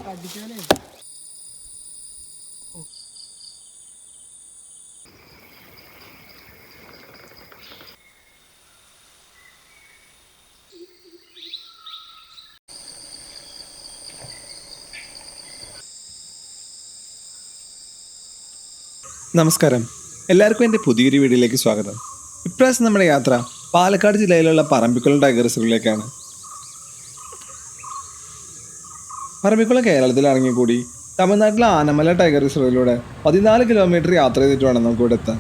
നമസ്കാരം, എല്ലാവർക്കും എൻ്റെ പുതിയൊരു വീഡിയോയിലേക്ക് സ്വാഗതം. ഇപ്രാവശ്യം നമ്മുടെ യാത്ര പാലക്കാട് ജില്ലയിലുള്ള പറമ്പിക്കുളം ടൈഗർ റിസർവിലേക്കാണ്. പറമ്പിക്കുളം കേരളത്തിൽ ഇറങ്ങിക്കൂടി തമിഴ്നാട്ടിലെ ആനമല ടൈഗർ റിസർവിലൂടെ 14 കിലോമീറ്റർ യാത്ര ചെയ്തിട്ട് വേണം നമുക്ക് ഇവിടെ എത്താൻ.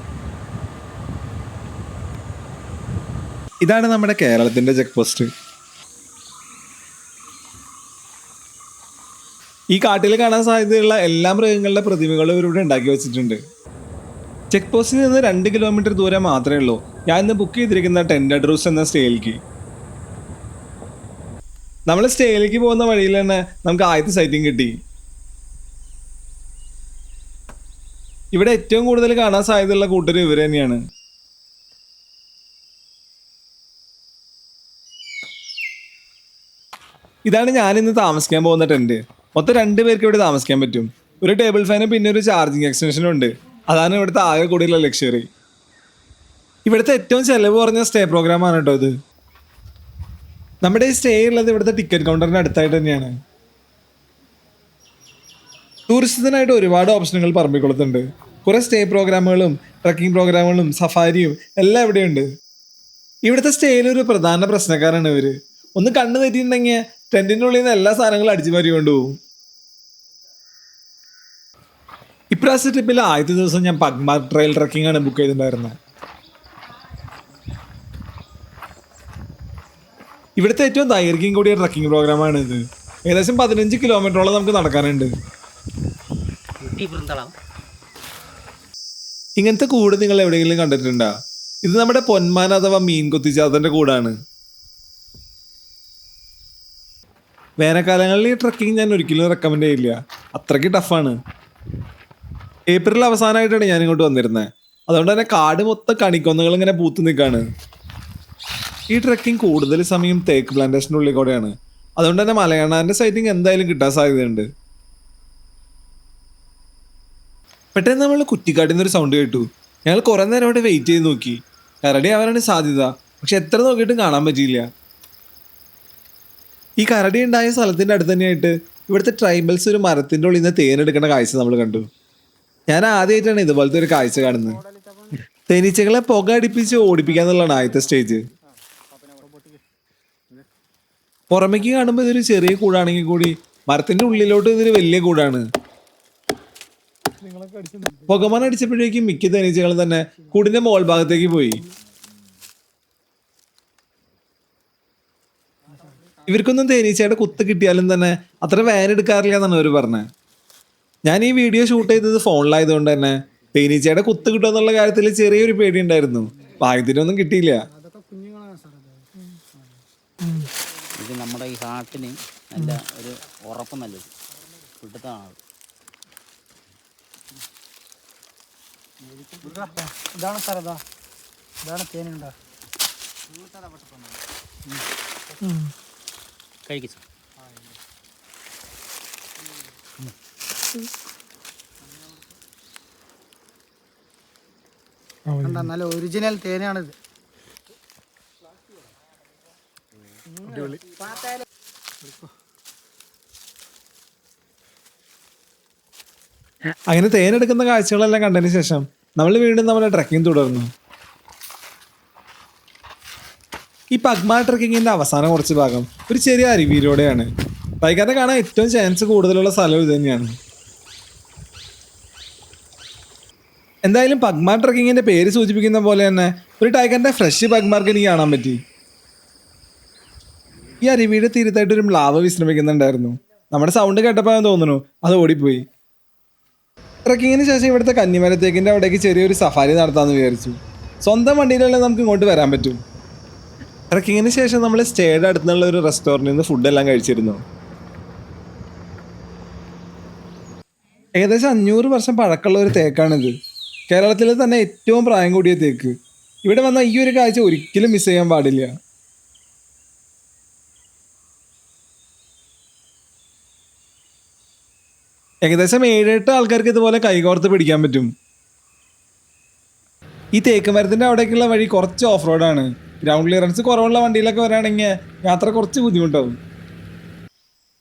ഇതാണ് നമ്മുടെ കേരളത്തിൻ്റെ ചെക്ക് പോസ്റ്റ്. ഈ കാട്ടിൽ കാണാൻ സാധ്യതയുള്ള എല്ലാ മൃഗങ്ങളുടെ പ്രതിമകളും ഇവരിവിടെ ഉണ്ടാക്കി വെച്ചിട്ടുണ്ട്. ചെക്ക് പോസ്റ്റിൽ നിന്ന് 2 കിലോമീറ്റർ ദൂരം മാത്രമേ ഉള്ളൂ ഞാൻ ഇന്ന് ബുക്ക് ചെയ്തിരിക്കുന്ന ടെൻറ്റ് അഡ്രൂസ് എന്ന സ്റ്റേയിലേക്ക്. നമ്മൾ സ്റ്റേയിലേക്ക് പോകുന്ന വഴിയിൽ തന്നെ നമുക്ക് ആദ്യത്തെ സൈറ്റിംഗ് കിട്ടി. ഇവിടെ ഏറ്റവും കൂടുതൽ കാണാൻ സാധ്യതയുള്ള കൂട്ടർ ഇവർ തന്നെയാണ്. ഇതാണ് ഞാനിന്ന് താമസിക്കാൻ പോകുന്ന ടെൻറ്റ്. മൊത്തം 2 പേർക്ക് ഇവിടെ താമസിക്കാൻ പറ്റും. ഒരു ടേബിൾ ഫാനും പിന്നെ ഒരു ചാർജിങ് എക്സ്റ്റൻഷനും ഉണ്ട്. അതാണ് ഇവിടുത്തെ ആകെ കൂടിയുള്ള ലക്ഷറി. ഇവിടുത്തെ ഏറ്റവും ചെലവ് കുറഞ്ഞ സ്റ്റേ പ്രോഗ്രാമാണ് കേട്ടോ ഇത്. നമ്മുടെ ഈ സ്റ്റേ ഉള്ളത് ഇവിടുത്തെ ടിക്കറ്റ് കൗണ്ടറിന് അടുത്തായിട്ട് തന്നെയാണ്. ടൂറിസത്തിനായിട്ട് ഒരുപാട് ഓപ്ഷനുകൾ പറമ്പിക്കുളത്തുണ്ട്. കുറേ സ്റ്റേ പ്രോഗ്രാമുകളും ട്രക്കിംഗ് പ്രോഗ്രാമുകളും സഫാരിയും എല്ലാം ഇവിടെയുണ്ട്. ഇവിടുത്തെ സ്റ്റേയിൽ ഒരു പ്രധാന പ്രശ്നക്കാരാണ് ഇവർ. ഒന്ന് കണ്ണു തെറ്റിയിട്ടുണ്ടെങ്കിൽ ടെൻറ്റിൻ്റെ ഉള്ളിൽ നിന്ന് എല്ലാ സാധനങ്ങളും അടിച്ചു മാറി കൊണ്ടുപോകും. ഇപ്രാവശ്യ ട്രിപ്പിൽ ആദ്യത്തെ ദിവസം ഞാൻ പഗ്മാർ ട്രയൽ ട്രക്കിംഗ് ആണ് ബുക്ക് ചെയ്തിട്ടുണ്ടായിരുന്നത്. ഇവിടുത്തെ ഏറ്റവും ദൈർഘ്യം കൂടിയ ട്രക്കിംഗ് പ്രോഗ്രാമാണ് ഇത്. ഏകദേശം 15 കിലോമീറ്ററോളം നമുക്ക് നടക്കാനുണ്ട്. ഇങ്ങനത്തെ കൂട് നിങ്ങൾ എവിടെയെങ്കിലും കണ്ടിട്ടുണ്ടോ? ഇത് നമ്മുടെ പൊന്മാൻ അഥവാ മീൻ കൊത്തിച്ചാത്തൻ്റെ കൂടാണ്. വേനൽക്കാലങ്ങളിൽ ഈ ട്രക്കിംഗ് ഞാൻ ഒരിക്കലും റെക്കമെൻഡ് ചെയ്യില്ല, അത്രയ്ക്ക് ടഫാണ്. ഏപ്രിൽ അവസാനമായിട്ടാണ് ഞാൻ ഇങ്ങോട്ട് വന്നിരുന്നത്. അതുകൊണ്ട് തന്നെ കാട് മൊത്തം കണിക്കൊന്നകൾ ഇങ്ങനെ പൂത്തു നിൽക്കുകയാണ്. ഈ ട്രക്കിംഗ് കൂടുതൽ സമയം തേക്ക് പ്ലാന്റേഷൻ്റെ ഉള്ളിൽ കൂടെയാണ്. അതുകൊണ്ട് തന്നെ മലയണ്ണാൻ്റെ സൈറ്റിംഗ് എന്തായാലും കിട്ടാൻ സാധ്യതയുണ്ട്. പെട്ടെന്ന് നമ്മൾ കുറ്റിക്കാട്ടിൽ നിന്നൊരു സൗണ്ട് കേട്ടു. ഞങ്ങൾ കുറേ നേരം അവിടെ വെയിറ്റ് ചെയ്ത് നോക്കി. കരടി ആവാനാണ് സാധ്യത, പക്ഷെ എത്ര നോക്കിയിട്ടും കാണാൻ പറ്റിയില്ല. ഈ കരടി ഉണ്ടായ സ്ഥലത്തിൻ്റെ അടുത്ത് തന്നെയായിട്ട് ഇവിടുത്തെ ട്രൈബൽസ് ഒരു മരത്തിൻ്റെ ഉള്ളിൽ നിന്ന് തേനെടുക്കുന്ന കാഴ്ച നമ്മൾ കണ്ടു. ഞാൻ ആദ്യമായിട്ടാണ് ഇതുപോലത്തെ ഒരു കാഴ്ച കാണുന്നത്. തേനീച്ചകളെ പുക അടിപ്പിച്ച് ഓടിപ്പിക്കാന്നുള്ളതാണ് ആദ്യത്തെ സ്റ്റേജ്. പുറമേക്ക് കാണുമ്പോൾ ഇതൊരു ചെറിയ കൂടാണെങ്കിൽ കൂടി മരത്തിന്റെ ഉള്ളിലോട്ട് ഇതൊരു വലിയ കൂടാണ്. പുകമണ അടിച്ചപ്പോഴേക്കും മിക്ക തേനീച്ചകളും തന്നെ കൂടിന്റെ മോൾ ഭാഗത്തേക്ക് പോയി. ഇവർക്കൊന്നും തേനീച്ചയുടെ കുത്ത് കിട്ടിയാലും തന്നെ അത്ര വേനെടുക്കാറില്ല എന്നാണ് അവർ പറഞ്ഞത്. ഞാൻ ഈ വീഡിയോ ഷൂട്ട് ചെയ്തത് ഫോണിലായതുകൊണ്ട് തന്നെ തേനീച്ചയുടെ കുത്ത് കിട്ടുമെന്നുള്ള കാര്യത്തിൽ ചെറിയൊരു പേടി ഉണ്ടായിരുന്നു. ഭാഗ്യത്തിനൊന്നും കിട്ടിയില്ല. ഇത് നമ്മുടെ ഈ ഹാർട്ടിന് നല്ല ഒരു ഉറപ്പ് നല്ലത് കിട്ടത്താണ്. ഇതാണ് സാർ, ഇതാണ് തേനുണ്ടോ കഴിക്കും. നല്ല ഒറിജിനൽ തേനാണിത്. അങ്ങനെ തേനെടുക്കുന്ന കാഴ്ചകളെല്ലാം കണ്ടതിന് ശേഷം നമ്മൾ വീണ്ടും നമ്മുടെ ട്രക്കിംഗ് തുടർന്നു. ഈ പഗ്മാർ ട്രക്കിങ്ങിന്റെ അവസാനം കുറച്ച് ഭാഗം ഒരു ചെറിയ അരുവിയിലൂടെയാണ്. ടൈഗറിനെ കാണാൻ ഏറ്റവും ചാൻസ് കൂടുതലുള്ള സ്ഥലം ഇത് തന്നെയാണ്. എന്തായാലും പഗ്മാർ ട്രക്കിങ്ങിന്റെ പേര് സൂചിപ്പിക്കുന്ന പോലെ തന്നെ ഒരു ടൈഗറിന്റെ ഫ്രഷ് പഗ്മാർക്ക് എനിക്ക് കാണാൻ പറ്റി. ഈ അരുവിയുടെ തീരത്തായിട്ട് ഒരു മ്ലാവ് വിശ്രമിക്കുന്നുണ്ടായിരുന്നു. നമ്മുടെ സൗണ്ട് കേട്ടപ്പോൾ തോന്നുന്നു അത് ഓടിപ്പോയി. ട്രക്കിങ്ങിന് ശേഷം ഇവിടുത്തെ കന്നിമരത്തേക്കിൻ്റെ അവിടേക്ക് ചെറിയൊരു സഫാരി നടത്താമെന്ന് വിചാരിച്ചു. സ്വന്തം വണ്ടിയിലല്ലേ നമുക്ക് ഇങ്ങോട്ട് വരാൻ പറ്റും. ട്രക്കിങ്ങിന് ശേഷം നമ്മൾ സ്റ്റേയുടെ അടുത്തുള്ള ഒരു റെസ്റ്റോറൻറ്റിൽ നിന്ന് ഫുഡെല്ലാം കഴിച്ചിരുന്നു. ഏകദേശം 500 വർഷം പഴക്കമുള്ള ഒരു തേക്കാണിത്. കേരളത്തിലെ തന്നെ ഏറ്റവും പ്രായം കൂടിയ തേക്ക്. ഇവിടെ വന്ന ഈ ഒരു കാഴ്ച ഒരിക്കലും മിസ് ചെയ്യാൻ പാടില്ല. ഏകദേശം 7-8 ആൾക്കാർക്ക് ഇതുപോലെ കൈകോർത്ത് പിടിക്കാൻ പറ്റും. ഈ തേക്ക് മരത്തിൻ്റെ അവിടേക്കുള്ള വഴി കുറച്ച് ഓഫ് റോഡാണ്. ഗ്രൗണ്ട് ക്ലിയറൻസ് കുറവുള്ള വണ്ടിയിലൊക്കെ വരാണെങ്കിൽ യാത്ര കുറച്ച് ബുദ്ധിമുട്ടാവും.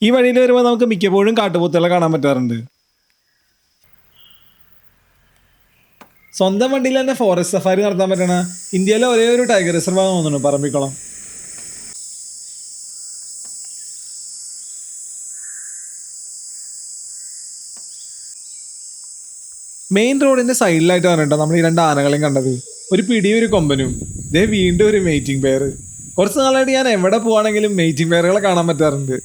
ഈ വഴിയിൽ വരുമ്പോൾ നമുക്ക് മിക്കപ്പോഴും കാട്ടുപോത്തുകളെ കാണാൻ പറ്റാറുണ്ട്. സ്വന്തം വണ്ടിയിൽ തന്നെ ഫോറസ്റ്റ് സഫാരി നടത്താൻ പറ്റണ ഇന്ത്യയിലെ ഒരേ ഒരു ടൈഗർ റിസർവ് ആണെന്ന് തോന്നുന്നു പറമ്പിക്കുളം. മെയിൻ റോഡിന്റെ സൈഡിലായിട്ടാണ് കേട്ടോ നമ്മൾ ഈ 2 ആനകളെയും കണ്ടത്. ഒരു പിടിയും ഒരു കൊമ്പനും. ഇതേ വീണ്ടും ഒരു മെയ്റ്റിംഗ് പെയർ. കുറച്ച് നാളായിട്ട് ഞാൻ എവിടെ പോവാണെങ്കിലും മെയ്റ്റിംഗ് പെയറുകളെ കാണാൻ പറ്റാറുണ്ട്.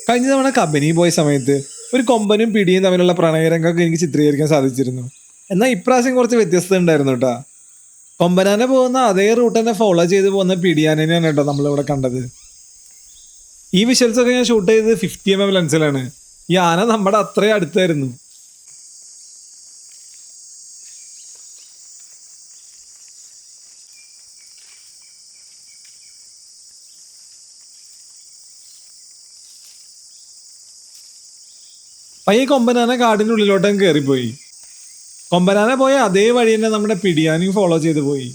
കഴിഞ്ഞ തവണ കമ്പനി പോയ സമയത്ത് ഒരു കൊമ്പനും പിടിയും തമ്മിലുള്ള പ്രണയരംഗമൊക്കെ എനിക്ക് ചിത്രീകരിക്കാൻ സാധിച്ചിരുന്നു. എന്നാൽ ഇപ്രാവശ്യം കുറച്ച് വ്യത്യസ്തത ഉണ്ടായിരുന്നു കേട്ടോ. കൊമ്പനാനെ പോകുന്ന അതേ റൂട്ട് തന്നെ ഫോളോ ചെയ്ത് പോകുന്ന പിടിയാനെയാണ് കേട്ടോ നമ്മളിവിടെ കണ്ടത്. ഈ വിഷ്വൽസ് ഒക്കെ ഞാൻ ഷൂട്ട് ചെയ്തത് 50mm ലെൻസിലാണ്. ഈ ആന നമ്മുടെ അത്രയും അടുത്തായിരുന്നു. പയ്യെ കൊമ്പനാന കാടിൻ്റെ ഉള്ളിലോട്ടങ്ങ് കയറിപ്പോയി. കൊമ്പനാന പോയ അതേ വഴി തന്നെ നമ്മുടെ പിടിയാനും ഫോളോ ചെയ്ത് പോയി.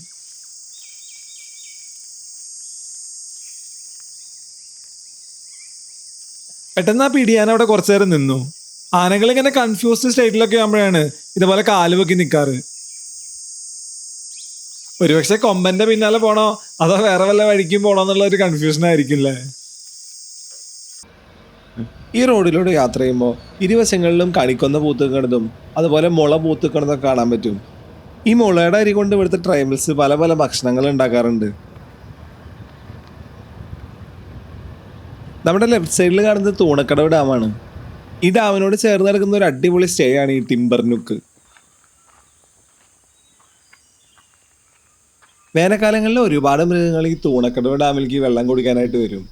പെട്ടെന്ന് ആ പിടിയാന അവിടെ കുറച്ചു നേരം നിന്നു. ആനകൾ ഇങ്ങനെ കൺഫ്യൂസ്ഡ് സ്റ്റേറ്റിലൊക്കെ ആകുമ്പോഴാണ് ഇതുപോലെ കാലുവെക്കി നിൽക്കാറ്. ഒരുപക്ഷെ കൊമ്പന്റെ പിന്നാലെ പോണോ അതോ വേറെ വല്ല വഴിക്കും പോണോ എന്നുള്ള ഒരു കൺഫ്യൂഷൻ ആയിരിക്കില്ലേ. ഈ റോഡിലൂടെ യാത്ര ചെയ്യുമ്പോൾ ഇരുവശങ്ങളിലും കണിക്കൊന്ന പൂത്തുക്കണതും അതുപോലെ മുള പൂത്തുക്കണതൊക്കെ കാണാൻ പറ്റും. ഈ മുളയുടെ അരി കൊണ്ട് ഇവിടുത്തെ ട്രൈബൽസ് പല പല ഭക്ഷണങ്ങൾ ഉണ്ടാക്കാറുണ്ട്. നമ്മുടെ ലെഫ്റ്റ് സൈഡിൽ കാണുന്നത് തൂണക്കടവ് ഡാമാണ്. ഈ ഡാമിനോട് ചേർന്ന് കിടക്കുന്ന ഒരു അടിപൊളി സ്റ്റേ ആണ് ഈ ടിംബർനുക്ക്. വേനൽക്കാലങ്ങളിൽ ഒരുപാട് മൃഗങ്ങൾ ഈ തൂണക്കടവ് ഡാമിലേക്ക് വെള്ളം കുടിക്കാനായിട്ട് വരും.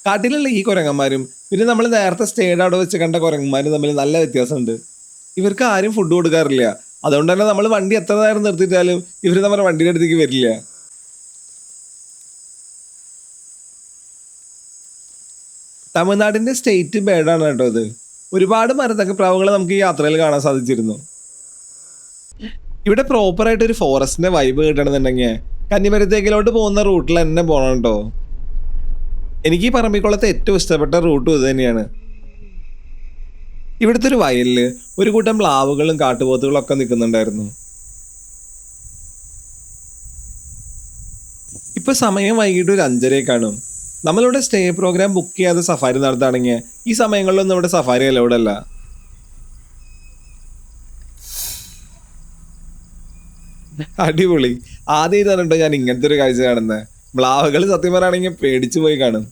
കാട്ടിലുള്ള ഈ കുരങ്ങന്മാരും പിന്നെ നമ്മൾ നേരത്തെ സ്റ്റേഡ് അവിടെ വെച്ച് കണ്ട കുരങ്ങന്മാരും തമ്മിൽ നല്ല വ്യത്യാസമുണ്ട്. ഇവർക്ക് ആരും ഫുഡ് കൊടുക്കാറില്ല. അതുകൊണ്ട് തന്നെ നമ്മൾ വണ്ടി എത്ര നേരം നിർത്തിയിട്ടാലും ഇവർ നമ്മുടെ വണ്ടിയുടെ അടുത്തേക്ക് വരില്ല. തമിഴ്നാടിന്റെ സ്റ്റേറ്റ് ബേഡാണ് കേട്ടോ ഇത്. ഒരുപാട് മരത്തക്കപ്രാവുകളെ നമുക്ക് ഈ യാത്രയിൽ കാണാൻ സാധിച്ചിരുന്നു. ഇവിടെ പ്രോപ്പറായിട്ട് ഒരു ഫോറസ്റ്റിന്റെ വൈബ് കിട്ടണമെന്നുണ്ടെങ്കിൽ കന്നിമരത്തേക്കിലോട്ട് പോകുന്ന റൂട്ടിൽ തന്നെ പോകണം കേട്ടോ. എനിക്ക് ഈ പറമ്പിക്കുളത്തെ ഏറ്റവും ഇഷ്ടപ്പെട്ട റൂട്ടും ഇത് തന്നെയാണ്. ഇവിടുത്തെ ഒരു വയലിൽ ഒരു കൂട്ടം പ്ലാവുകളും കാട്ടുപോത്തുകളും ഒക്കെ നിൽക്കുന്നുണ്ടായിരുന്നു. ഇപ്പൊ സമയം വൈകിട്ട് ഒരു 5:30 കാണും. നമ്മളിവിടെ സ്റ്റേ പ്രോഗ്രാം ബുക്ക് ചെയ്യാതെ സഫാരി നടത്തുകയാണെങ്കിൽ ഈ സമയങ്ങളിലൊന്നും ഇവിടെ സഫാരി അലൗഡ് അല്ല. അടിപൊളി. ആദ്യമായിട്ടാണ് കേട്ടോ ഞാൻ ഇങ്ങനത്തെ ഒരു കാഴ്ച കാണുന്നത്. മ്ലാവുകൾ സത്യം പറയുകയാണെങ്കിൽ പേടിച്ചു പോയി കാണും.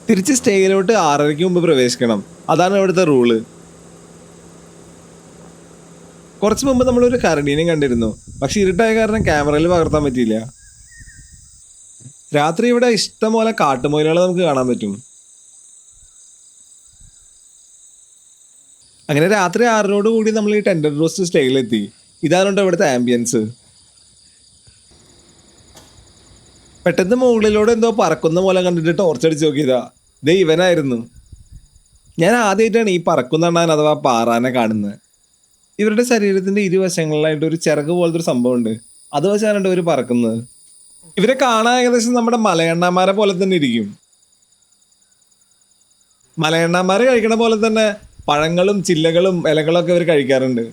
തിരിച്ച് സ്റ്റേയിലോട്ട് 6:30 മുമ്പ് പ്രവേശിക്കണം. അതാണ് ഇവിടുത്തെ റൂള്. കുറച്ച് മുമ്പ് നമ്മളൊരു കരടീനെ കണ്ടിരുന്നു. പക്ഷെ ഇരുട്ടായ കാരണം ക്യാമറയിൽ പകർത്താൻ പറ്റിയില്ല. രാത്രി ഇവിടെ ഇഷ്ടംപോലെ കാട്ടുമൊയിലുകളെ നമുക്ക് കാണാൻ പറ്റും. അങ്ങനെ രാത്രി 6:00 കൂടി നമ്മൾ ഈ ടെൻഡർ റോസ്റ്റ് സ്റ്റേയിലെത്തി. ഇതാണ് ഇവിടുത്തെ ആംബിയൻസ്. പെട്ടെന്ന് മുകളിലൂടെ എന്തോ പറക്കുന്ന പോലെ കണ്ടിട്ട് ടോർച്ചടിച്ച് നോക്കിയതാ. ദേ ഇവനായിരുന്നു. ഞാൻ ആദ്യമായിട്ടാണ് ഈ പറക്കുന്ന എണ്ണാൻ അഥവാ പാറാനെ കാണുന്നത്. ഇവരുടെ ശരീരത്തിന്റെ ഇരുവശങ്ങളിലായിട്ട് ഒരു ചിറക് പോലത്തെ ഒരു സംഭവം ഉണ്ട്. അത് വെച്ചാണ് ഇവർ പറക്കുന്നത്. ഇവരെ കാണാൻ ഏകദേശം നമ്മുടെ മലയണ്ണാന്മാരെ പോലെ തന്നെ ഇരിക്കും. മലയണ്ണാന്മാരെ കഴിക്കണ പോലെ തന്നെ പഴങ്ങളും ചില്ലകളും ഇലകളും ഒക്കെ ഇവർ കഴിക്കാറുണ്ട്.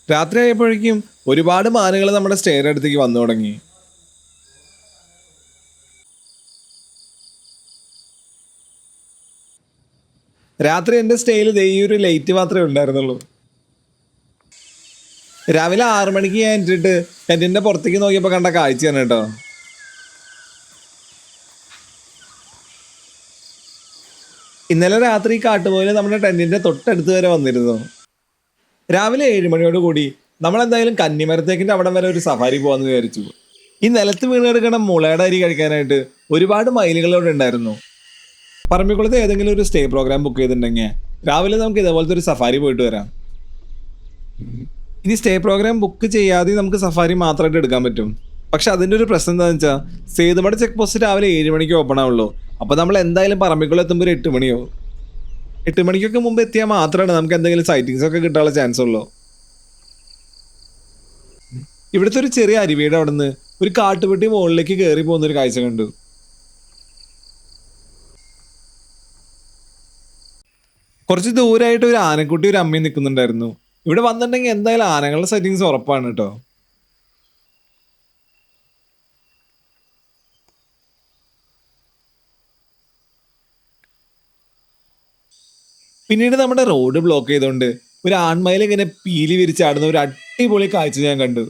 രാത്രി ആയപ്പോഴേക്കും ഒരുപാട് മാനുകൾ നമ്മുടെ സ്റ്റേയുടെ അടുത്തേക്ക് വന്നു തുടങ്ങി. രാത്രി എൻ്റെ സ്റ്റേയിൽ ഈ ഒരു ലൈറ്റ് മാത്രമേ ഉണ്ടായിരുന്നുള്ളൂ. രാവിലെ 6 മണിക്ക് ഞാൻ ഇട്ടിട്ട് ടെന്റിന്റെ പുറത്തേക്ക് നോക്കിയപ്പോൾ കണ്ട കാഴ്ചയാണ് കേട്ടോ. ഇന്നലെ രാത്രി കാട്ടുപോലെ നമ്മുടെ ടെന്റിന്റെ തൊട്ടടുത്ത് വരെ വന്നിരുന്നു. രാവിലെ 7 മണിയോട് കൂടി നമ്മളെന്തായാലും കന്നിമരത്തേക്കിന്റെ അവിടം വരെ ഒരു സഫാരി പോകാമെന്ന് വിചാരിച്ചു. ഈ നിലത്ത് വീണ് കിടക്കണ മുളയുടെ അരി കഴിക്കാനായിട്ട് ഒരുപാട് മയിലുകളോട് ഉണ്ടായിരുന്നു. പറമ്പിക്കുളത്ത് ഏതെങ്കിലും ഒരു സ്റ്റേ പ്രോഗ്രാം ബുക്ക് ചെയ്തിട്ടുണ്ടെങ്കിൽ രാവിലെ നമുക്ക് ഇതേപോലത്തെ ഒരു സഫാരി പോയിട്ട് വരാം. ഇനി സ്റ്റേ പ്രോഗ്രാം ബുക്ക് ചെയ്യാതെ നമുക്ക് സഫാരി മാത്രമായിട്ട് എടുക്കാൻ പറ്റും. പക്ഷെ അതിൻ്റെ ഒരു പ്രശ്നം എന്താണെന്ന് വെച്ചാൽ സേതുമട ചെക്ക് പോസ്റ്റ് രാവിലെ 7 മണിക്ക് ഓപ്പൺ ആവുള്ളൂ. അപ്പോൾ നമ്മൾ എന്തായാലും പറമ്പിക്കുളം എത്തുമ്പോൾ ഒരു 8 മണിയാവും. 8 മണിക്കൊക്കെ മുമ്പ് എത്തിയാൽ മാത്രമാണ് നമുക്ക് എന്തെങ്കിലും സൈറ്റിങ്സ് ഒക്കെ കിട്ടാനുള്ള ചാൻസ് ഉള്ളൂ. ഇവിടുത്തെ ഒരു ചെറിയ അരുവിയുടെ അവിടെ നിന്ന് ഒരു കാട്ടുപെട്ടി മുകളിലേക്ക് കയറി പോകുന്ന ഒരു കാഴ്ച കണ്ടു. കുറച്ച് ദൂരമായിട്ട് ഒരു ആനക്കുട്ടി ഒരു അമ്മയും നിൽക്കുന്നുണ്ടായിരുന്നു. ഇവിടെ വന്നിട്ടുണ്ടെങ്കിൽ എന്തായാലും ആനകളുടെ സെറ്റിങ്സ് ഉറപ്പാണ് കേട്ടോ. പിന്നീട് നമ്മുടെ റോഡ് ബ്ലോക്ക് ചെയ്തുകൊണ്ട് ഒരു ആൺമയിൽ ഇങ്ങനെ പീലി വിരിച്ചാടുന്ന ഒരു അടിപൊളി കാഴ്ച ഞാൻ കണ്ടു.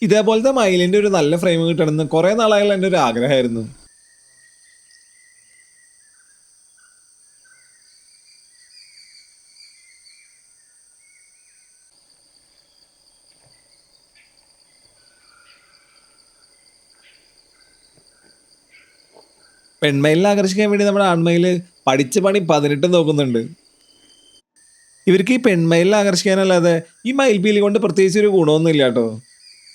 ഇതേപോലത്തെ മയിലിന്റെ ഒരു നല്ല ഫ്രെയിം കിട്ടണമെന്ന് കുറെ നാളായുള്ള എൻ്റെ ഒരു ആഗ്രഹമായിരുന്നു. പെൺമയിലിനെ ആകർഷിക്കാൻ വേണ്ടി നമ്മുടെ ആൺമയില് പഠിച്ച പണി 18 നോക്കുന്നുണ്ട്. ഇവർക്ക് ഈ പെൺമയിലിനെ ആകർഷിക്കാനല്ലാതെ ഈ മയിൽപീലി കൊണ്ട് പ്രത്യേകിച്ച് ഒരു ഗുണമൊന്നും ഇല്ല കേട്ടോ.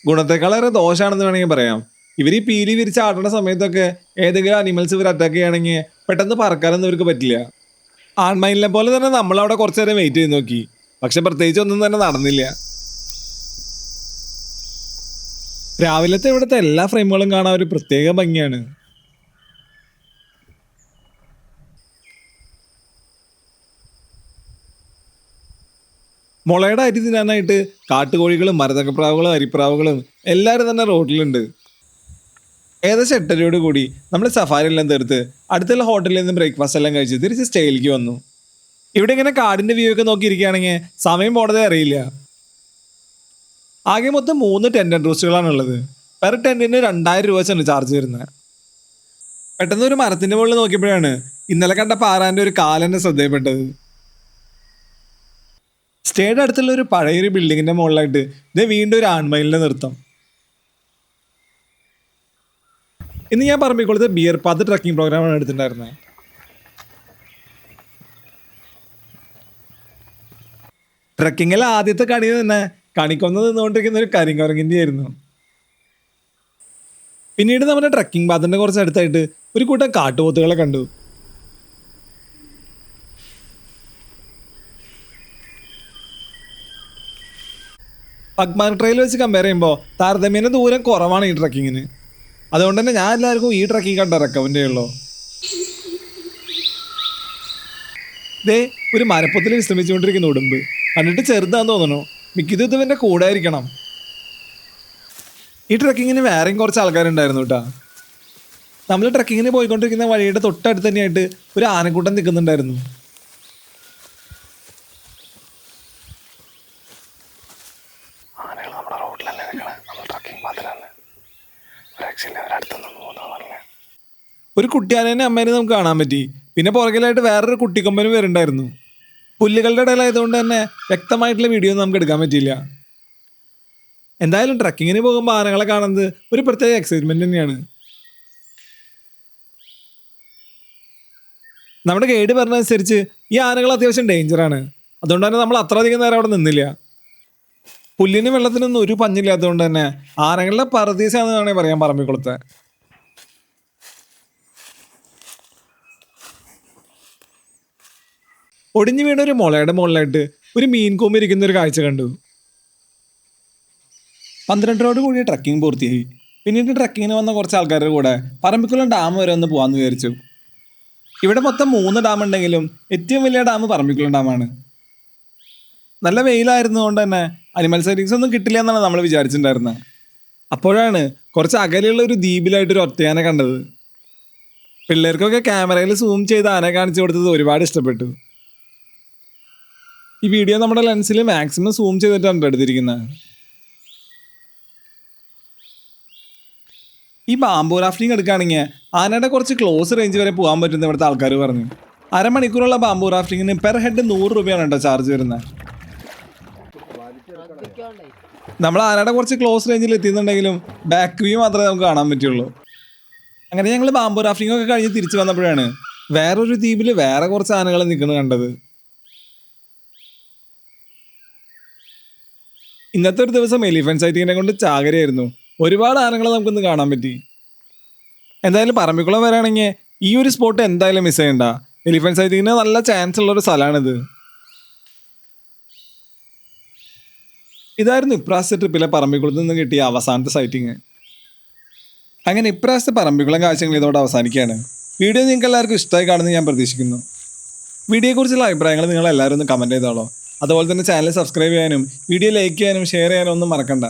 ഗുണത്തെക്കാളേറെ ദോഷമാണെന്ന് വേണമെങ്കിൽ പറയാം. ഇവർ ഈ പീലി വിരിച്ച് ആടുന്ന സമയത്തൊക്കെ ഏതെങ്കിലും അനിമൽസ് ഇവർ അറ്റാക്ക് ചെയ്യുകയാണെങ്കിൽ പെട്ടെന്ന് പറക്കാനൊന്നും ഇവർക്ക് പറ്റില്ല. ആൺമയിലിനെ പോലെ തന്നെ നമ്മളവിടെ കുറച്ചു നേരം വെയിറ്റ് ചെയ്ത് നോക്കി, പക്ഷെ പ്രത്യേകിച്ച് ഒന്നും തന്നെ നടന്നില്ല. രാവിലത്തെ ഇവിടുത്തെ എല്ലാ ഫ്രെയിമുകളും കാണാൻ ഒരു പ്രത്യേക ഭംഗിയാണ്. മുളയുടെ അരി തിന്നാനായിട്ട് കാട്ടുകോഴികളും മരതക്കപ്രാവുകളും അരിപ്രാവുകളും എല്ലാവരും തന്നെ റോഡിലുണ്ട്. ഏകദേശം 8:30 കൂടി നമ്മൾ സഫാരി എല്ലാം തീർത്ത് അടുത്തുള്ള ഹോട്ടലിൽ നിന്ന് ബ്രേക്ക്ഫാസ്റ്റ് എല്ലാം കഴിച്ച് തിരിച്ച് സ്റ്റേയിലേക്ക് വന്നു. ഇവിടെ ഇങ്ങനെ കാടിന്റെ വ്യൂ ഒക്കെ നോക്കിയിരിക്കുകയാണെങ്കിൽ സമയം പോണതേ അറിയില്ല. ആകെ മൊത്തം 3 ടെന്റ് ആൻഡ് റൂസ്റ്റുകളാണ് ഉള്ളത്. പെർ ടെന്റിന് 2000 രൂപ വെച്ചാണ് ചാർജ് വരുന്നത്. പെട്ടെന്ന് ഒരു മരത്തിന്റെ മുകളിൽ നോക്കിയപ്പോഴാണ് ഇന്നലെ കണ്ട പാറാന്റെ ഒരു കാലെന്നെ ശ്രദ്ധയപ്പെട്ടത്. സ്റ്റേയുടെ അടുത്തുള്ള ഒരു പഴയൊരു ബിൽഡിങ്ങിന്റെ മുകളിലായിട്ട് ഇത് വീണ്ടും ഒരു ആൺമയിലിനെ നിർത്താം. ഇന്ന് ഞാൻ പറമ്പിക്കുളത്ത് ബിയർ പാത്ത് ട്രക്കിംഗ് പ്രോഗ്രാമാണ് എടുത്തിട്ടുണ്ടായിരുന്നത്. ട്രക്കിങ്ങിലെ ആദ്യത്തെ കണി തന്നെ കണിക്കൊന്ന് നിന്നുകൊണ്ടിരിക്കുന്ന ഒരു കരിങ്കുരങ്ങിന്റെ ആയിരുന്നു. പിന്നീട് നമ്മുടെ ട്രക്കിംഗ് പാത്തിന്റെ കുറച്ച് അടുത്തായിട്ട് ഒരു കൂട്ടം കാട്ടുപോത്തുകളെ കണ്ടു. പഗ്മാർ ട്രെയിൽ വെച്ച് കമ്പയർ ചെയ്യുമ്പോൾ താരതമ്യേന ദൂരം കുറവാണ് ഈ ട്രക്കിങ്ങിന്. അതുകൊണ്ട് തന്നെ ഞാൻ എല്ലാവർക്കും ഈ ട്രക്കിംഗ് കണ്ട റെക്കമെൻഡ് ചെയ്യുള്ളൂ. ദേ ഒരു മരപ്പൊത്തിൽ വിശ്രമിച്ചുകൊണ്ടിരിക്കുന്ന ഉടുമ്പ് കണ്ടിട്ട് ചെറുതാന്ന് തോന്നുന്നു. മിക്കതും ഇതിൻ്റെ കൂടെ ആയിരിക്കണം. ഈ ട്രക്കിങ്ങിന് വേറെയും കുറച്ച് ആൾക്കാരുണ്ടായിരുന്നു കേട്ടോ. നമ്മൾ ട്രക്കിങ്ങിന് പോയിക്കൊണ്ടിരിക്കുന്ന വഴിയുടെ തൊട്ടടുത്ത് തന്നെയായിട്ട് ഒരു ആനക്കൂട്ടം നിൽക്കുന്നുണ്ടായിരുന്നു. ഒരു കുട്ടിയാനേനെ അമ്മേനെ നമുക്ക് കാണാൻ പറ്റി. പിന്നെ പുറകിലായിട്ട് വേറൊരു കുട്ടിക്കൊമ്പനും വരുന്നുണ്ടായിരുന്നു. പുല്ലുകളുടെ ഇടയിലായതുകൊണ്ട് തന്നെ വ്യക്തമായിട്ടുള്ള വീഡിയോ ഒന്നും നമുക്ക് എടുക്കാൻ പറ്റിയില്ല. എന്തായാലും ട്രക്കിങ്ങിന് പോകുമ്പോൾ ആനകളെ കാണുന്നത് ഒരു പ്രത്യേക എക്സൈറ്റ്മെന്റ് തന്നെയാണ്. നമ്മുടെ ഗൈഡ് പറഞ്ഞതനുസരിച്ച് ഈ ആനകൾ അത്യാവശ്യം ഡേഞ്ചറാണ്. അതുകൊണ്ട് തന്നെ നമ്മൾ അത്രയധികം നേരം അവിടെ നിന്നില്ല. പുല്ലിനും വെള്ളത്തിനൊന്നും ഒരു പഞ്ഞില്ലാത്തതുകൊണ്ട് തന്നെ ആനകളുടെ പറുദീസയാണെന്ന് വേണമെങ്കിൽ പറയാൻ പറമ്പിക്കുളത്തെ. ഒടിഞ്ഞു വീണ ഒരു മുളയുടെ മുകളിലായിട്ട് ഒരു മീൻകൂമ്പ് ഇരിക്കുന്ന ഒരു കാഴ്ച കണ്ടു. 12 കൂടി ട്രക്കിംഗ് പൂർത്തിയായി. പിന്നീട് ട്രക്കിങ്ങിന് വന്ന കുറച്ച് ആൾക്കാരുടെ കൂടെ പറമ്പിക്കുളം ഡാം വരെ ഒന്ന് പോകാമെന്ന് വിചാരിച്ചു. ഇവിടെ മൊത്തം 3 ഡാം ഉണ്ടെങ്കിലും ഏറ്റവും വലിയ ഡാം പറമ്പിക്കുളം ഡാമാണ്. നല്ല വെയിലായിരുന്നതുകൊണ്ട് തന്നെ അനിമൽ സൈറ്റിങ്സ് ഒന്നും കിട്ടില്ല എന്നാണ് നമ്മൾ വിചാരിച്ചിട്ടുണ്ടായിരുന്നത്. അപ്പോഴാണ് കുറച്ച് അകലെയുള്ള ഒരു ദ്വീപിലായിട്ടൊരു ഒറ്റയാനെ കണ്ടത്. പിള്ളേർക്കൊക്കെ ക്യാമറയിൽ സൂം ചെയ്ത് ആന കാണിച്ചു കൊടുത്തത് ഒരുപാട് ഇഷ്ടപ്പെട്ടു. ഈ വീഡിയോ നമ്മുടെ ലെൻസിൽ മാക്സിമം സൂം ചെയ്തിട്ടാണ് എടുത്തിരിക്കുന്നത്. ഈ ബാംബു റാഫ്റ്റിംഗ് എടുക്കുകയാണെങ്കിൽ ആനയുടെ കുറച്ച് ക്ലോസ് റേഞ്ച് വരെ പോകാൻ പറ്റുന്ന ഇവിടുത്തെ ആൾക്കാർ പറഞ്ഞു. അരമണിക്കൂറുള്ള ബാംബു റാഫ്റ്റിങ്ങിന് പെർ ഹെഡ് 100 രൂപയാണ് കേട്ടോ ചാർജ് വരുന്നത്. നമ്മൾ ആനയുടെ കുറച്ച് ക്ലോസ് റേഞ്ചിൽ എത്തിയെന്നുണ്ടെങ്കിലും ബാക്ക് വ്യൂ മാത്രമേ നമുക്ക് കാണാൻ പറ്റുള്ളൂ. അങ്ങനെ ഞങ്ങൾ ബാംബു റാഫ്റ്റിംഗ് ഒക്കെ കഴിഞ്ഞ് തിരിച്ചു വന്നപ്പോഴാണ് വേറൊരു ദ്വീപിൽ വേറെ കുറച്ച് ആനകൾ നിൽക്കുന്നത് കണ്ടത്. ഇന്നത്തെ ഒരു ദിവസം എലിഫന്റ് സൈറ്റിങ്ങിനെ കൊണ്ട് ചാകരയായിരുന്നു. ഒരുപാട് ആനകളെ നമുക്കിന്ന് കാണാൻ പറ്റി. എന്തായാലും പറമ്പിക്കുളം വരാണെങ്കിൽ ഈ ഒരു സ്പോട്ട് എന്തായാലും മിസ് ചെയ്യണ്ട. എലിഫന്റ് സൈറ്റിങ്ങിന് നല്ല ചാൻസ് ഉള്ളൊരു സ്ഥലമാണിത്. ഇതായിരുന്നു ഇപ്രാവശ്യത്തെ ട്രിപ്പിലെ പറമ്പിക്കുളത്ത് നിന്ന് കിട്ടിയ അവസാനത്തെ സൈറ്റിങ്. അങ്ങനെ ഇപ്രാവശ്യത്തെ പറമ്പിക്കുളം കാഴ്ചകൾ ഇതോടെ അവസാനിക്കുകയാണ്. വീഡിയോ നിങ്ങൾക്ക് എല്ലാവർക്കും ഇഷ്ടമായി കാണുമെന്ന് ഞാൻ പ്രതീക്ഷിക്കുന്നു. വീഡിയോയെക്കുറിച്ചുള്ള അഭിപ്രായങ്ങൾ നിങ്ങൾ എല്ലാവരും ഒന്ന് കമൻറ്റ് ചെയ്തോളൂ. അതുപോലെ തന്നെ ചാനൽ സബ്സ്ക്രൈബ് ചെയ്യാനും വീഡിയോ ലൈക്ക് ചെയ്യാനും ഷെയർ ചെയ്യാനും ഒന്നും മറക്കണ്ട.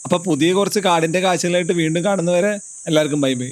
അപ്പോൾ പുതിയ കുറച്ച് കാടിൻ്റെ കാഴ്ചകളായിട്ട് വീണ്ടും കാണുന്നവരെ എല്ലാവർക്കും ബൈ ബൈ.